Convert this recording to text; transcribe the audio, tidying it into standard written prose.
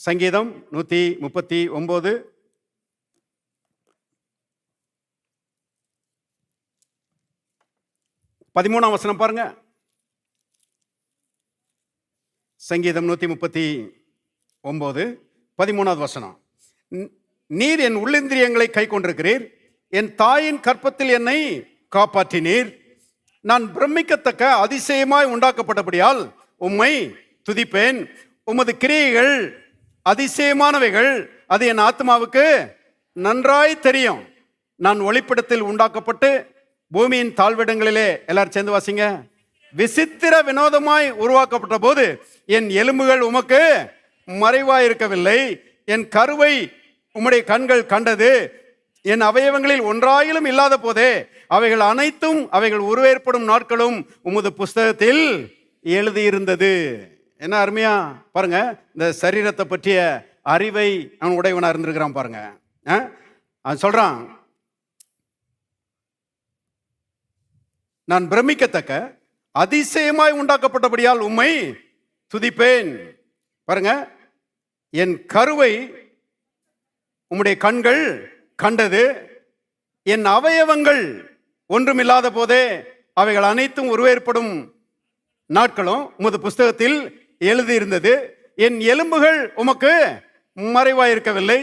சங்கீதம் 139 13ஆம் வசனம் பாருங்க. சங்கீதம் 139 13வது வசனம். நீர் என் உள்ளிந்திரியங்களை கை கொண்டிருக்கிறீர், என் தாயின் கற்பத்தில் என்னை காப்பாற்றினீர். நான் பிரமிக்கத்தக்க அதிசயமாய் உண்டாக்கப்பட்டபடியால் உம்மை துதிப்பேன். உமது கிரியைகள் அதிசயமானவைகள், அது என் ஆத்மாவுக்கு நன்றாய் தெரியும். நான் ஒளிப்பிடத்தில் உண்டாக்கப்பட்டு பூமியின் தாழ்விடங்களிலே, எல்லாரும் சேர்ந்து வாசிங்க, விசித்திர வினோதமாய் உருவாக்கப்பட்ட போது என் எலும்புகள் உமக்கு மறைவாயிருக்கவில்லை. என் கருவை உம்முடைய கண்கள் கண்டது. என் அவயவங்களில் ஒன்றாயிலும் இல்லாத போதே அவைகள் அனைத்தும் அவைகள் உருவேற்படும் நாட்களும் உமது புஸ்தகத்தில் எழுதியிருந்தது. என்ன அருமையா பாருங்க, இந்த சரீரத்தை பற்றிய அறிவை அவன் உடையவனா இருந்திருக்கிறான் பாருங்க. அவன் சொல்றான், நான் பிரமிக்கத்தக்க அதிசயமாய் உண்டாக்கப்பட்டபடியால் உம்மை துதிப்பேன். பாருங்க, என் கருவை உம்முடைய கண்கள் கண்டது. என் அவயவங்கள் ஒன்றுமில்லாத போதே அவைகள் அனைத்தும் உருவேற்படும் நாட்களும் உமது புஸ்தகத்தில் எழுதியிருந்தது. என் எலும்புகள் உமக்கு மறைவாயிருக்கவில்லை.